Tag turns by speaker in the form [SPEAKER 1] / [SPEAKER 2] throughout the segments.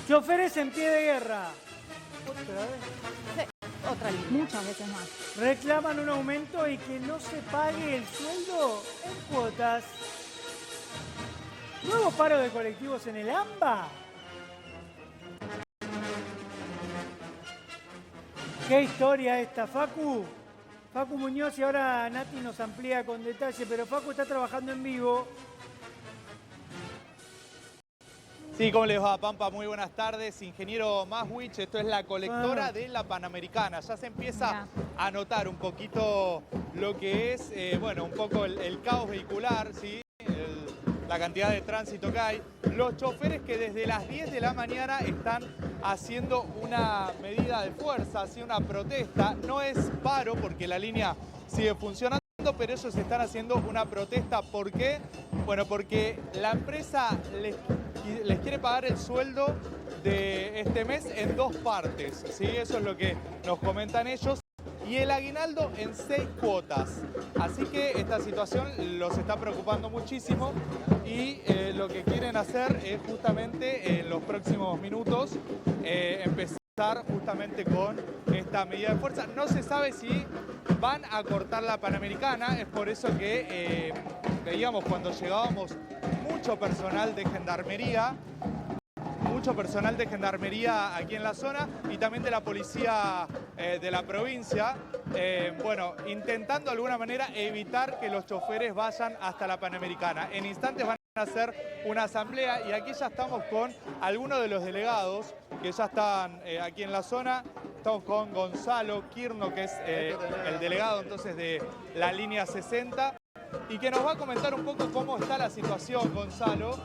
[SPEAKER 1] Choferes en pie de guerra. ¿Otra vez?
[SPEAKER 2] Sí, otra línea. Muchas veces más.
[SPEAKER 1] Reclaman un aumento y que no se pague el sueldo en cuotas. ¿Nuevo paro de colectivos en el AMBA? ¿Qué historia esta, Facu? Facu Muñoz, y ahora Nati nos amplía con detalle, pero Facu está trabajando en vivo.
[SPEAKER 3] Sí, ¿cómo les va, Pampa? Muy buenas tardes. Ingeniero Maswich, esto es la colectora de la Panamericana. Ya se empieza a notar un poquito lo que es, bueno, un poco el caos vehicular, ¿sí? La cantidad de tránsito que hay. Los choferes que desde las 10 de la mañana están haciendo una medida de fuerza, ¿sí? Una protesta. No es paro porque la línea sigue funcionando, pero ellos están haciendo una protesta. ¿Por qué? Bueno, porque la empresa les quiere pagar el sueldo de este mes en 2 partes, ¿sí? Eso es lo que nos comentan ellos. Y el aguinaldo en 6 cuotas. Así que esta situación los está preocupando muchísimo y lo que quieren hacer es justamente en los próximos minutos empezar justamente con esta medida de fuerza. No se sabe si van a cortar la Panamericana, es por eso que veíamos cuando llegábamos mucho personal de gendarmería aquí en la zona y también de la policía de la provincia, bueno, intentando de alguna manera evitar que los choferes vayan hasta la Panamericana. En instantes van a hacer una asamblea y aquí ya estamos con algunos de los delegados que ya están aquí en la zona. Estamos con Gonzalo Quirno, que es el delegado entonces de la línea 60. Y que nos va a comentar un poco cómo está la situación, Gonzalo,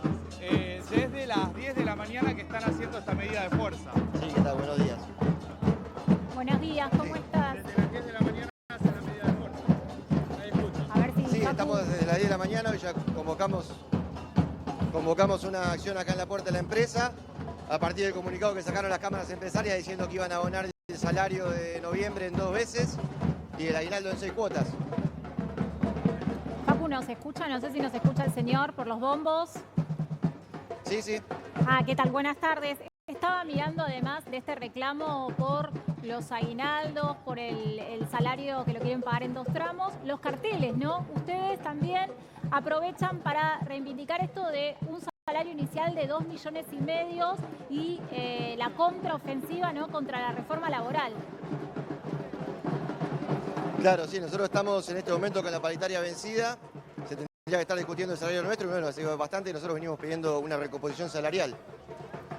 [SPEAKER 3] desde las 10 de la mañana que están haciendo esta medida de fuerza.
[SPEAKER 4] Sí, ¿qué tal? Buenos días.
[SPEAKER 2] Buenos días, ¿cómo estás?
[SPEAKER 3] Desde las 10 de la mañana hacen la medida de fuerza. Ahí escucho.
[SPEAKER 2] A ver si
[SPEAKER 4] Sí,
[SPEAKER 2] Facu-
[SPEAKER 4] estamos desde las 10 de la mañana, hoy ya convocamos una acción acá en la puerta de la empresa, a partir del comunicado que sacaron las cámaras empresarias diciendo que iban a abonar el salario de noviembre en 2 veces y el aguinaldo en 6 cuotas.
[SPEAKER 2] Facu nos escucha, no sé si nos escucha el señor por los bombos.
[SPEAKER 4] Sí, sí.
[SPEAKER 2] ¿Qué tal? Buenas tardes. Estaba mirando además de este reclamo por los aguinaldos, por el salario que lo quieren pagar en 2 tramos, los carteles, ¿no? Ustedes también aprovechan para reivindicar esto de un salario inicial de 2,5 millones y la contraofensiva, ¿no?, contra la reforma laboral.
[SPEAKER 4] Claro, sí, nosotros estamos en este momento con la paritaria vencida. Se tendría que estar discutiendo el salario nuestro y bueno, hace bastante nosotros venimos pidiendo una recomposición salarial.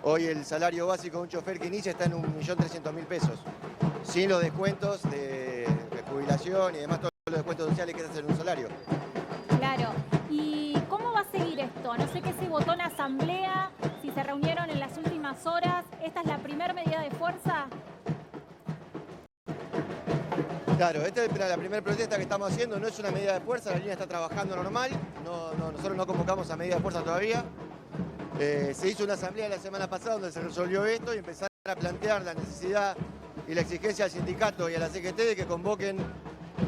[SPEAKER 4] Hoy el salario básico de un chofer que inicia está en 1.300.000 pesos, sin los descuentos de jubilación y demás, todos los descuentos sociales que se hacen en un salario.
[SPEAKER 2] Claro. ¿Y cómo va a seguir esto? No sé qué se votó en asamblea, si se reunieron en las últimas horas. ¿Esta es la primera medida de fuerza?
[SPEAKER 4] Claro, esta es la primera protesta que estamos haciendo, no es una medida de fuerza, la línea está trabajando normal, nosotros no convocamos a medida de fuerza todavía. Se hizo una asamblea la semana pasada donde se resolvió esto y empezar a plantear la necesidad y la exigencia al sindicato y a la CGT de que convoquen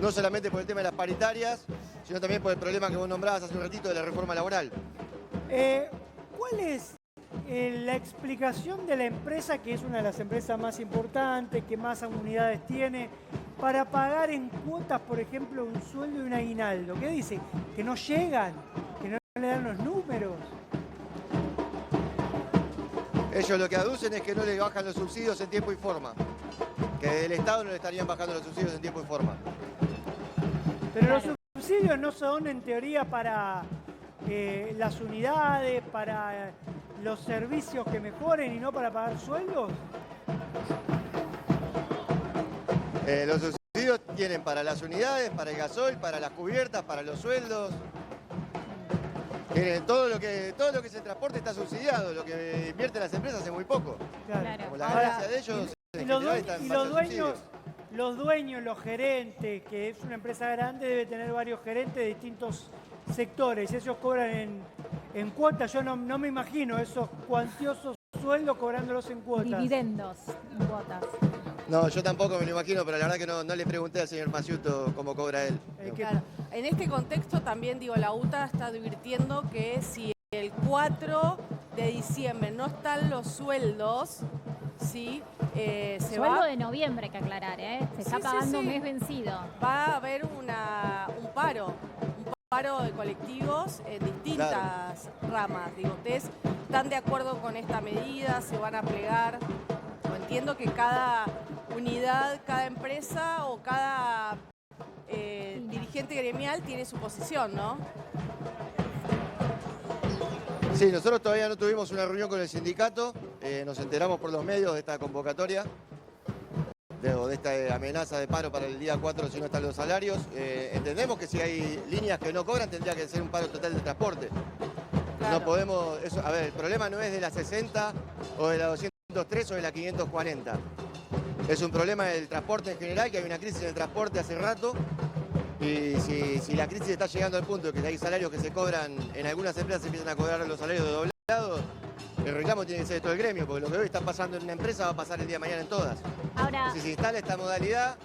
[SPEAKER 4] no solamente por el tema de las paritarias, sino también por el problema que vos nombrabas hace un ratito de la reforma laboral.
[SPEAKER 1] ¿Cuál es la explicación de la empresa, que es una de las empresas más importantes, que más unidades tiene, para pagar en cuotas, por ejemplo, un sueldo y un aguinaldo? ¿Qué dice? ¿Que no llegan? ¿Que no le dan los números?
[SPEAKER 4] Ellos lo que aducen es que no les bajan los subsidios en tiempo y forma, que del Estado no le estarían bajando los subsidios en tiempo y forma.
[SPEAKER 1] Pero los subsidios no son en teoría para las unidades, para los servicios que mejoren y no para pagar sueldos.
[SPEAKER 4] Los subsidios tienen para las unidades, para el gasoil, para las cubiertas, para los sueldos. Todo lo que se transporte está subsidiado, lo que invierten las empresas es muy poco.
[SPEAKER 2] Claro.
[SPEAKER 4] Como la ganancia de ellos
[SPEAKER 1] Y
[SPEAKER 4] en
[SPEAKER 1] los
[SPEAKER 4] general está en base a subsidios.
[SPEAKER 1] dueños, los gerentes, que es una empresa grande, debe tener varios gerentes de distintos sectores. Ellos cobran en cuotas. Yo no me imagino esos cuantiosos sueldos cobrándolos en cuotas.
[SPEAKER 2] Dividendos en cuotas.
[SPEAKER 4] No, yo tampoco me lo imagino, pero la verdad que no le pregunté al señor Maciuto cómo cobra él.
[SPEAKER 5] Claro. En este contexto también, la UTA está advirtiendo que si el 4 de diciembre no están los sueldos, ¿sí?
[SPEAKER 2] Sueldo de noviembre, que aclarar, ¿eh? Se está pagando mes vencido.
[SPEAKER 5] Va a haber un paro de colectivos en distintas ramas. Digo, ¿ustedes están de acuerdo con esta medida? ¿Se van a plegar? Entiendo que cada unidad, cada empresa o cada dirigente gremial tiene su posición, ¿no?
[SPEAKER 4] Sí, nosotros todavía no tuvimos una reunión con el sindicato, nos enteramos por los medios de esta convocatoria, de esta amenaza de paro para el día 4 si no están los salarios. Entendemos que si hay líneas que no cobran tendría que ser un paro total de transporte. Claro. No podemos, a ver, el problema no es de la 60 o de la 203 o de la 540. Es un problema del transporte en general, que hay una crisis en el transporte hace rato. Y si la crisis está llegando al punto de que hay salarios que se cobran, en algunas empresas se empiezan a cobrar los salarios de doblado, el reclamo tiene que ser de todo el gremio, porque lo que hoy está pasando en una empresa va a pasar el día de mañana en todas.
[SPEAKER 2] Ahora,
[SPEAKER 4] si se instala esta modalidad,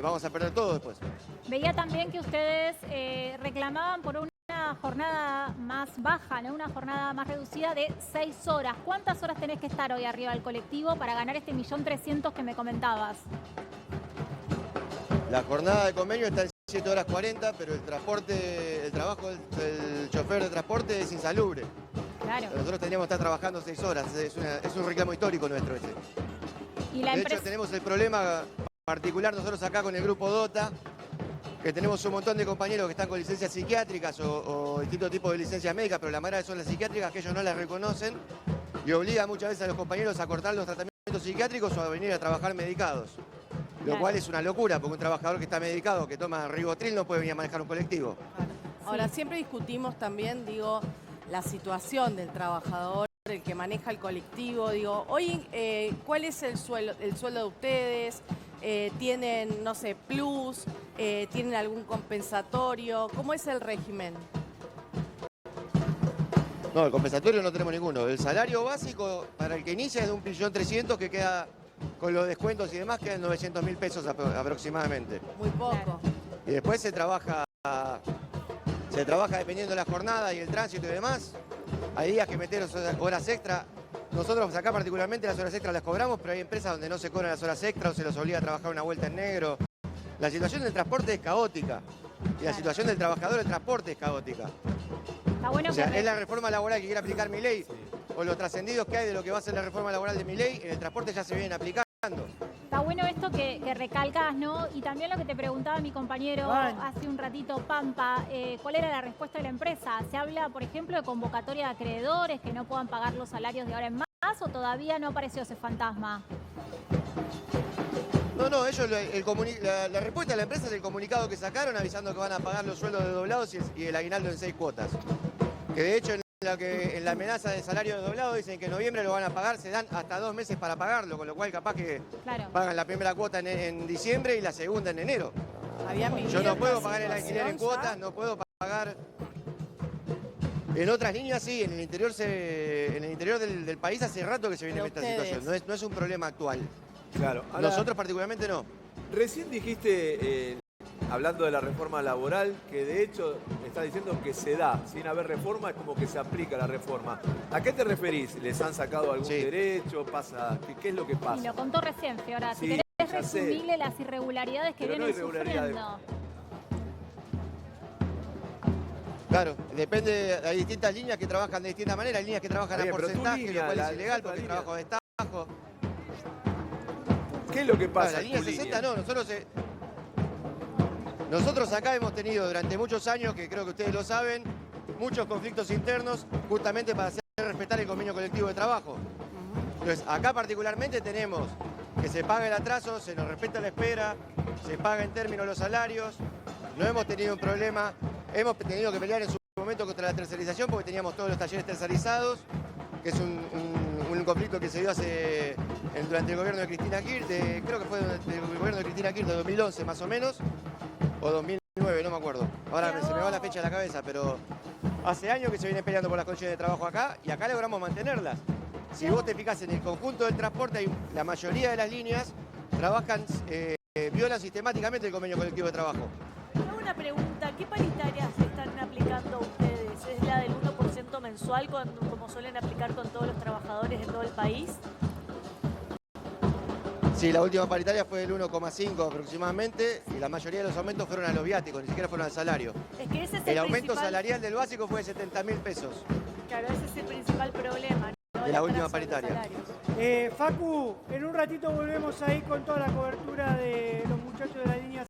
[SPEAKER 4] vamos a perder todo después.
[SPEAKER 2] Veía también que ustedes reclamaban por una jornada más baja, ¿no? Una jornada más reducida de 6 horas. ¿Cuántas horas tenés que estar hoy arriba del colectivo para ganar este 1.300.000 que me comentabas?
[SPEAKER 4] La jornada de convenio está en 7 horas 40, pero el trabajo del chofer de transporte es insalubre.
[SPEAKER 2] Claro.
[SPEAKER 4] Nosotros tendríamos que estar trabajando 6 horas, es un reclamo histórico nuestro ese.
[SPEAKER 2] ¿Y la
[SPEAKER 4] de hecho, tenemos el problema particular nosotros acá con el grupo DOTA, que tenemos un montón de compañeros que están con licencias psiquiátricas o distintos tipos de licencias médicas, pero la mayoría son las psiquiátricas, que ellos no las reconocen y obliga muchas veces a los compañeros a cortar los tratamientos psiquiátricos o a venir a trabajar medicados. Lo cual es una locura, porque un trabajador que está medicado, que toma Rivotril, no puede venir a manejar un colectivo.
[SPEAKER 5] Ahora, siempre discutimos también, digo, la situación del trabajador, el que maneja el colectivo. Digo, hoy, ¿cuál es el sueldo de ustedes? ¿Tienen, no sé, plus? ¿Tienen algún compensatorio? ¿Cómo es el régimen?
[SPEAKER 4] No, el compensatorio no tenemos ninguno. El salario básico para el que inicia es de 1.300.000, que queda con los descuentos y demás, quedan 900.000 pesos aproximadamente.
[SPEAKER 5] Muy poco.
[SPEAKER 4] Y después se trabaja dependiendo de la jornada y el tránsito y demás. Hay días que meter horas extra. Nosotros acá particularmente las horas extras las cobramos, pero hay empresas donde no se cobran las horas extras o se los obliga a trabajar una vuelta en negro. La situación del transporte es caótica. Y la situación del trabajador del transporte es caótica.
[SPEAKER 2] Está bueno,
[SPEAKER 4] o sea, es la reforma laboral que quiere aplicar Milei, o los trascendidos que hay de lo que va a ser la reforma laboral de Milei, en el transporte ya se vienen aplicando.
[SPEAKER 2] Está bueno esto que recalcás, ¿no? Y también lo que te preguntaba mi compañero hace un ratito, Pampa, ¿cuál era la respuesta de la empresa? ¿Se habla, por ejemplo, de convocatoria de acreedores que no puedan pagar los salarios de ahora en más o todavía no apareció ese fantasma?
[SPEAKER 4] No, ellos, la respuesta de la empresa es el comunicado que sacaron avisando que van a pagar los sueldos de doblados y el aguinaldo en 6 cuotas. Que de hecho en la amenaza de salario de doblado dicen que en noviembre lo van a pagar, se dan hasta 2 meses para pagarlo, con lo cual capaz que pagan la primera cuota en diciembre y la segunda en enero. Yo no puedo pagar el alquiler en cuotas, no puedo pagar. En otras líneas sí, en el interior del país hace rato que se viene esta situación, no es un problema actual.
[SPEAKER 6] Claro. Ahora,
[SPEAKER 4] nosotros particularmente no.
[SPEAKER 6] Recién dijiste, hablando de la reforma laboral, que de hecho estás diciendo que se da, sin haber reforma, es como que se aplica la reforma. ¿A qué te referís? ¿Les han sacado algún derecho? ¿Qué es lo que pasa?
[SPEAKER 2] Y lo contó recién, Fiora. Si querés resumirle las irregularidades que vienen sufriendo.
[SPEAKER 4] Claro, depende, hay distintas líneas que trabajan de distinta manera, hay líneas que trabajan a porcentaje, lo cual es ilegal porque trabajo de destajo.
[SPEAKER 6] ¿Qué es lo que pasa?
[SPEAKER 4] La línea 60 no, nosotros acá hemos tenido durante muchos años, que creo que ustedes lo saben, muchos conflictos internos justamente para hacer respetar el convenio colectivo de trabajo. Entonces, acá particularmente tenemos que se paga el atraso, se nos respeta la espera, se paga en términos los salarios, no hemos tenido un problema, hemos tenido que pelear en su momento contra la tercerización porque teníamos todos los talleres tercerizados, que es un conflicto que se dio durante el gobierno de Cristina Kirchner, creo que fue durante el gobierno de Cristina Kirchner de 2011 más o menos, o 2009, no me acuerdo. Ahora se me va la fecha a la cabeza, pero hace años que se viene peleando por las condiciones de trabajo acá y acá logramos mantenerlas. Si vos te fijas en el conjunto del transporte, la mayoría de las líneas violan sistemáticamente el convenio colectivo de trabajo.
[SPEAKER 7] Tengo una pregunta, ¿qué paritarias están aplicando ustedes? ¿Es la del 1% mensual? mensual como suelen aplicar con todos los trabajadores de todo el país?
[SPEAKER 4] Sí, la última paritaria fue del 1,5 aproximadamente y la mayoría de los aumentos fueron a los viáticos, ni siquiera fueron al salario.
[SPEAKER 7] Es que ese es
[SPEAKER 4] El aumento salarial del básico fue de 70.000 pesos.
[SPEAKER 7] Claro, ese es el principal problema, ¿no?
[SPEAKER 4] De la última
[SPEAKER 7] atraso de los
[SPEAKER 4] paritaria.
[SPEAKER 7] salarios.
[SPEAKER 1] Facu, en un ratito volvemos ahí con toda la cobertura de los muchachos de la línea